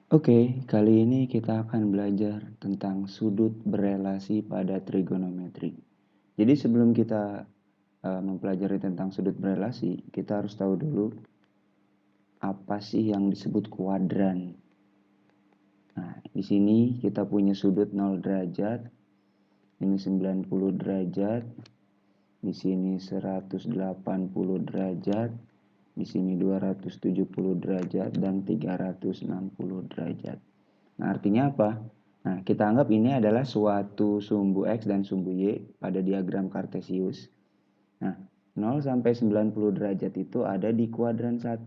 Oke, kali ini kita akan belajar tentang sudut berelasi pada trigonometri. Jadi sebelum kita mempelajari tentang sudut berelasi, kita harus tahu dulu apa sih yang disebut kuadran. Nah, di sini kita punya sudut 0 derajat, ini 90 derajat, di sini 180 derajat, di sini 270 derajat dan 360 derajat. Nah, artinya apa? Nah, kita anggap ini adalah suatu sumbu X dan sumbu Y pada diagram Kartesius. Nah, 0 sampai 90 derajat itu ada di kuadran 1.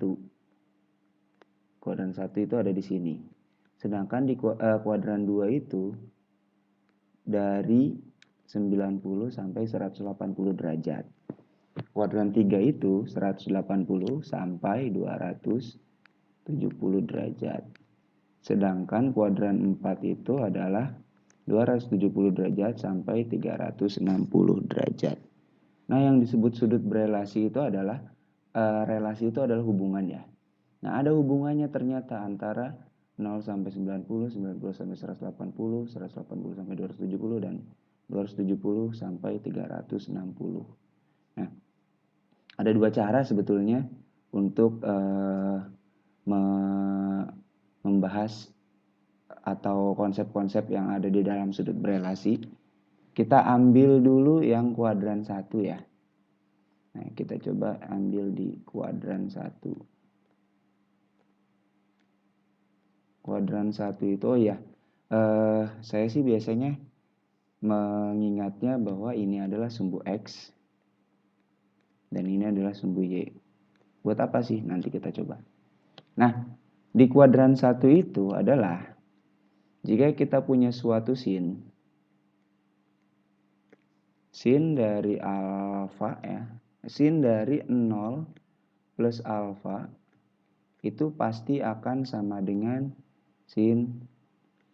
Kuadran 1 itu ada di sini. Sedangkan di kuadran 2 itu dari 90 sampai 180 derajat. Kuadran 3 itu 180 sampai 270 derajat. Sedangkan kuadran 4 itu adalah 270 derajat sampai 360 derajat. Nah, yang disebut sudut berelasi itu adalah relasi itu adalah hubungan ya. Nah, ada hubungannya ternyata antara 0 sampai 90, 90 sampai 180, 180 sampai 270 dan 270 sampai 360. Nah, ada dua cara sebetulnya untuk membahas atau konsep-konsep yang ada di dalam sudut berelasi. Kita ambil dulu yang kuadran 1 ya. Nah, kita coba ambil di kuadran 1. Kuadran 1 itu saya sih biasanya mengingatnya bahwa ini adalah sumbu X dan ini adalah sumbu Y. Buat apa sih? Nanti kita coba. Nah, di kuadran 1 itu adalah jika kita punya suatu sin dari alfa ya, sin dari 0 plus alfa itu pasti akan sama dengan sin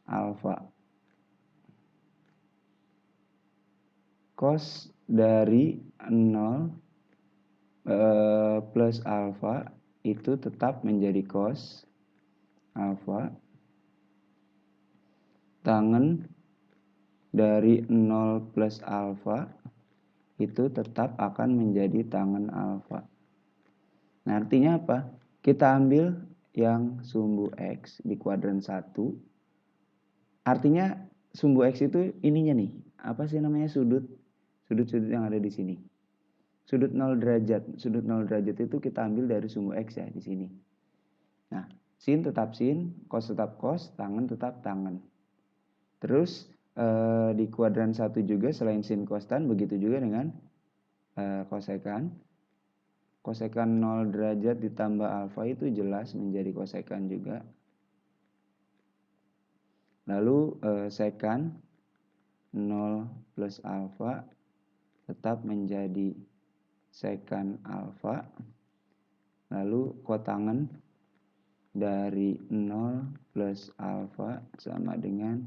alfa. Cos dari 0 plus alfa itu tetap menjadi cos alfa. Tangen dari 0 plus alfa itu tetap akan menjadi tangen alfa. Nah, artinya apa? Kita ambil yang sumbu X di kuadran 1. Artinya sumbu X itu ininya nih. Apa sih namanya sudut? Sudut-sudut yang ada di sini. Sudut 0 derajat. Sudut 0 derajat itu kita ambil dari sumbu X ya di sini. Nah, sin tetap sin, cos tetap cos, tangen tetap tangen. Terus di kuadran 1 juga selain sin cos tan, begitu juga dengan kosekan. Kosekan 0 derajat ditambah alfa itu jelas menjadi kosekan juga. Lalu sekan 0 plus alfa tetap menjadi sekan alfa. Lalu kotangen dari 0 plus alfa sama dengan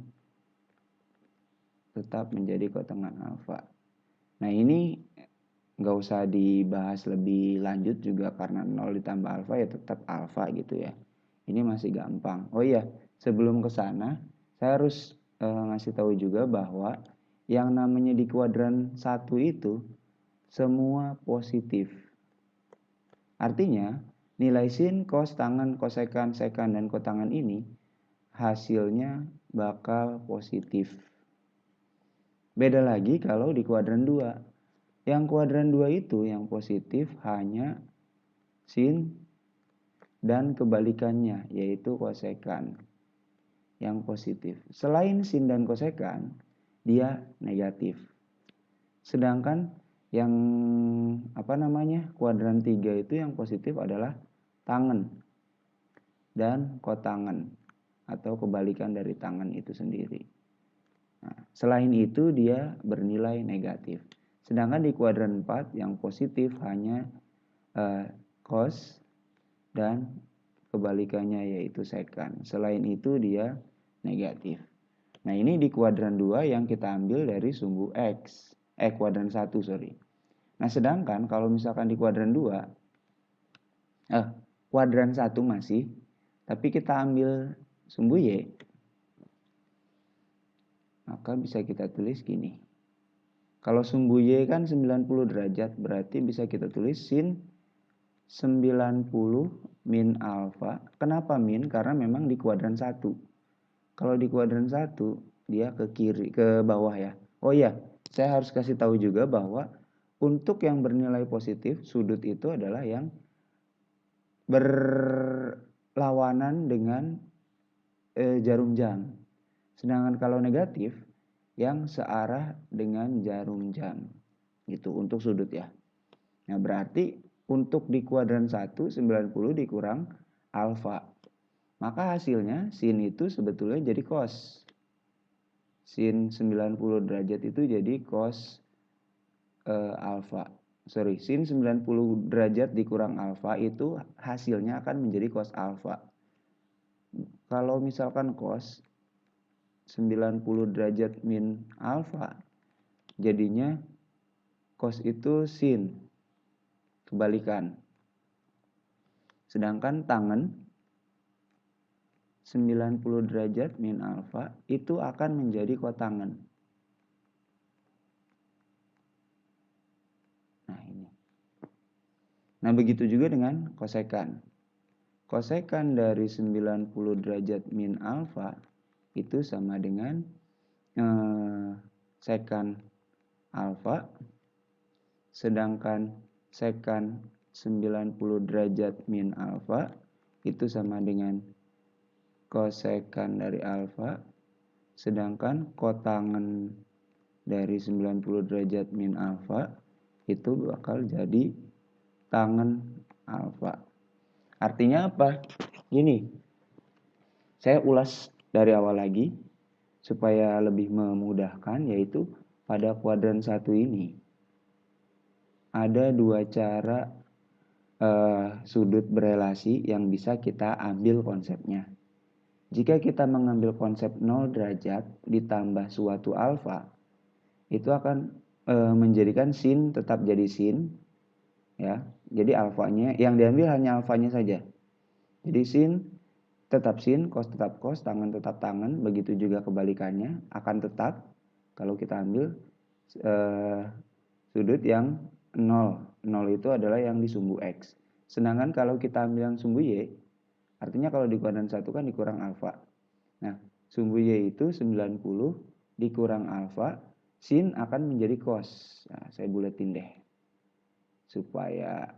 tetap menjadi kotangen alfa. Nah, ini nggak usah dibahas lebih lanjut juga karena 0 ditambah alfa ya tetap alfa gitu ya. Ini masih gampang. Oh iya, sebelum ke sana saya harus ngasih tahu juga bahwa yang namanya di kuadran 1 itu semua positif. Artinya nilai sin, cos, tangen, kosekan, sekan, dan kotangen ini hasilnya bakal positif. Beda lagi kalau di kuadran 2. Yang kuadran 2 itu yang positif hanya sin dan kebalikannya yaitu kosekan yang positif. Selain sin dan kosekan, dia negatif. Sedangkan yang kuadran 3 itu yang positif adalah tangen dan kotangen atau kebalikan dari tangen itu sendiri. Nah, selain itu dia bernilai negatif. Sedangkan di kuadran 4 yang positif hanya cos dan kebalikannya yaitu sekan. Selain itu dia negatif. Nah, ini di kuadran 2 yang kita ambil dari sumbu X. Kuadran 1, sorry. Nah, sedangkan kalau misalkan di kuadran 2, kuadran 1 masih, tapi kita ambil sumbu Y, maka bisa kita tulis gini. Kalau sumbu Y kan 90 derajat, berarti bisa kita tulis sin 90 min alfa. Kenapa min? Karena memang di kuadran 1. Kalau di kuadran 1, dia ke kiri, ke bawah ya. Oh iya, saya harus kasih tahu juga bahwa untuk yang bernilai positif, sudut itu adalah yang berlawanan dengan jarum jam. Sedangkan kalau negatif, yang searah dengan jarum jam. Gitu untuk sudut ya. Nah, berarti untuk di kuadran 1, 90 dikurang alfa. Maka hasilnya sin itu sebetulnya jadi cos. Sin 90 derajat itu jadi cos alfa. Sorry, sin 90 derajat dikurang alfa itu hasilnya akan menjadi cos alfa. Kalau misalkan cos 90 derajat min alfa, jadinya cos itu sin, kebalikan. Sedangkan tangen 90 derajat min alfa itu akan menjadi kotangen. Nah ini. Nah begitu juga dengan kosekan. Kosekan dari 90 derajat min alfa itu sama dengan sekan alfa, sedangkan sekan 90 derajat min alfa itu sama dengan kosekan dari alfa, sedangkan kotangen dari 90 derajat min alfa itu bakal jadi tangen alfa. Artinya apa? Gini, saya ulas dari awal lagi supaya lebih memudahkan, yaitu pada kuadran 1 ini ada dua cara sudut berelasi yang bisa kita ambil konsepnya. Jika kita mengambil konsep 0 derajat ditambah suatu alfa, itu akan menjadikan sin tetap jadi sin, ya. Jadi alfanya yang diambil hanya alfanya saja. Jadi sin tetap sin, cos tetap cos, tangen tetap tangen. Begitu juga kebalikannya akan tetap kalau kita ambil sudut yang 0. 0 itu adalah yang di sumbu X. Sedangkan kalau kita ambil yang sumbu Y, artinya kalau di kuadran 1 kan dikurang alfa. Nah, sumbu Y itu 90 dikurang alfa, sin akan menjadi cos. Nah, saya buletin deh supaya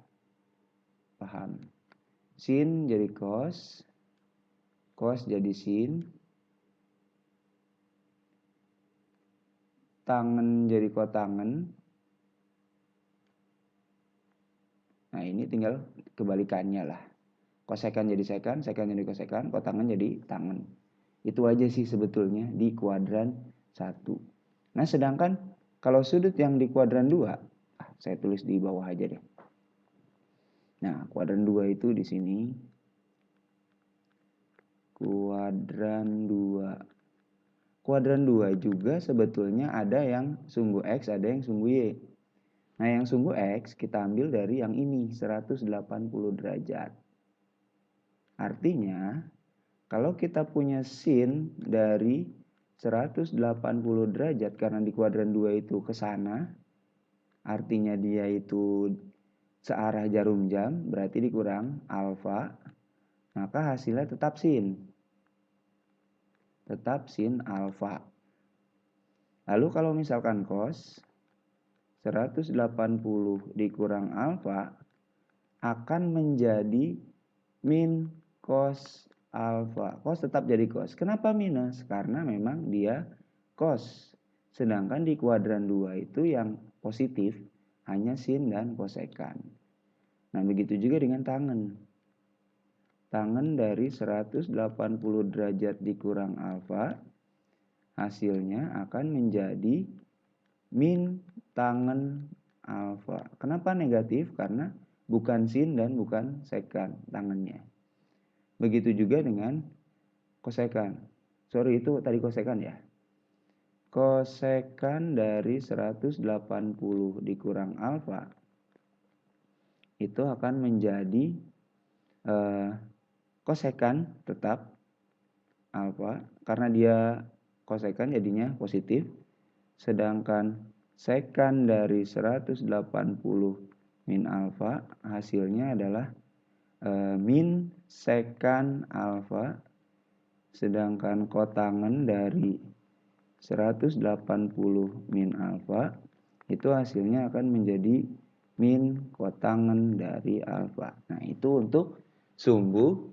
paham. Sin jadi cos, cos jadi sin, tangen jadi kotangen. Nah, ini tinggal kebalikannya lah. Kosekan jadi sekan, sekan jadi kosekan, kotangen jadi tangen. Itu aja sih sebetulnya di kuadran 1. Nah, sedangkan kalau sudut yang di kuadran 2, saya tulis di bawah aja deh. Nah, kuadran 2 itu di sini. Kuadran 2. Kuadran 2 juga sebetulnya ada yang sumbu X, ada yang sumbu Y. Nah, yang sumbu X kita ambil dari yang ini, 180 derajat. Artinya, kalau kita punya sin dari 180 derajat, karena di kuadran 2 itu ke sana, artinya dia itu searah jarum jam, berarti dikurang alfa, maka hasilnya tetap sin. Tetap sin alfa. Lalu kalau misalkan cos 180 dikurang alfa akan menjadi min cos alfa. Cos tetap jadi cos. Kenapa minus? Karena memang dia cos. Sedangkan di kuadran 2 itu yang positif hanya sin dan kosekan. Nah, begitu juga dengan tangen. Tangen dari 180 derajat dikurang alfa, hasilnya akan menjadi min tangen alfa. Kenapa negatif? Karena bukan sin dan bukan sekan tangennya. Begitu juga dengan kosekan. Sorry, itu tadi kosekan ya. Kosekan dari 180 dikurang alfa itu akan menjadi kosekan tetap alfa, karena dia kosekan jadinya positif, sedangkan sekan dari 180 min alfa hasilnya adalah min sekan alfa, sedangkan kotangen dari 180 min alfa itu hasilnya akan menjadi min kotangen dari alfa. Nah, itu untuk sumbu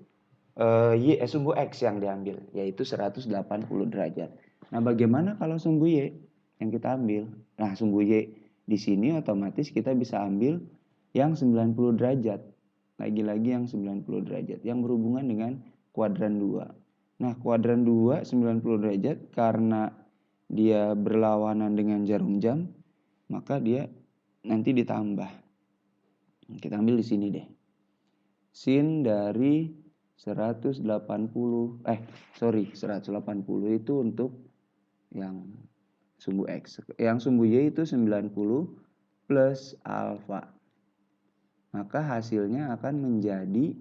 sumbu X yang diambil, yaitu 180 derajat. Nah, bagaimana kalau sumbu Y yang kita ambil? Nah, sumbu Y di sini otomatis kita bisa ambil yang 90 derajat. Lagi-lagi yang 90 derajat, yang berhubungan dengan kuadran 2. Nah, kuadran 2 90 derajat karena dia berlawanan dengan jarum jam, maka dia nanti ditambah. Kita ambil di sini deh. Sin dari 180 itu untuk yang sumbu X. Yang sumbu Y itu 90 plus alfa. Maka hasilnya akan menjadi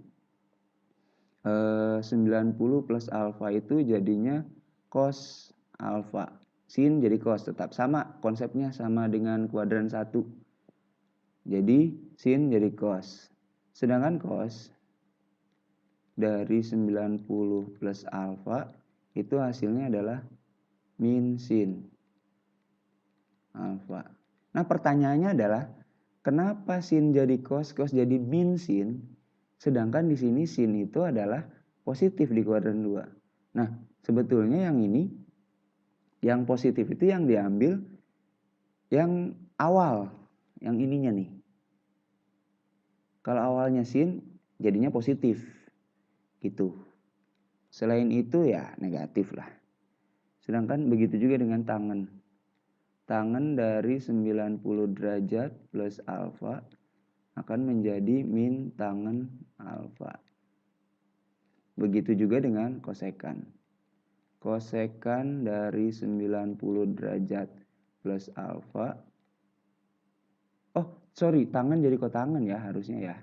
90 plus alfa itu jadinya cos alfa. Sin jadi cos, tetap sama konsepnya, sama dengan kuadran 1. Jadi sin jadi cos. Sedangkan cos dari 90 plus alfa itu hasilnya adalah min sin alfa. Nah, pertanyaannya adalah kenapa sin jadi cos, cos jadi min sin, sedangkan di sini sin itu adalah positif di kuadran 2. Nah, sebetulnya yang ini, yang positif itu yang diambil yang awal, yang ininya nih. Kalau awalnya sin, jadinya positif. Gitu. Selain itu ya negatif lah. Sedangkan begitu juga dengan tangen. Tangen dari 90 derajat plus alfa akan menjadi min tangen alfa. Begitu juga dengan kosekan. Kosekan dari 90 derajat plus alfa. Tangen jadi kotangen ya harusnya ya.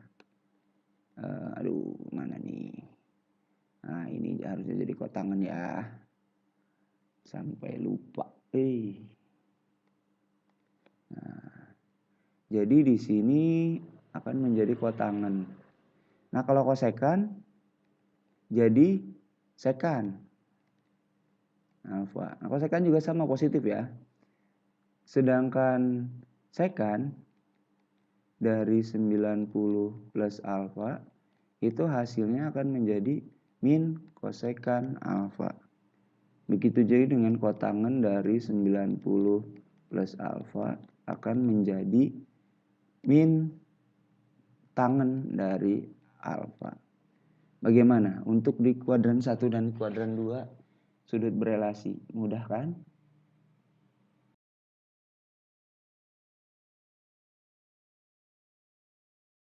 Mana nih? Nah, ini harusnya jadi kotangen ya. Sampai lupa. Nah, jadi di sini akan menjadi kotangen. Nah, kalau kosekan jadi sekan alfa. Nah, kosekan juga sama positif ya. Sedangkan sekan dari 90 plus alfa itu hasilnya akan menjadi min kosekan alfa. Begitu juga dengan kotangen dari 90 plus alfa akan menjadi min tangen dari alfa. Bagaimana untuk di kuadran 1 dan kuadran 2 sudut berelasi? Mudah kan?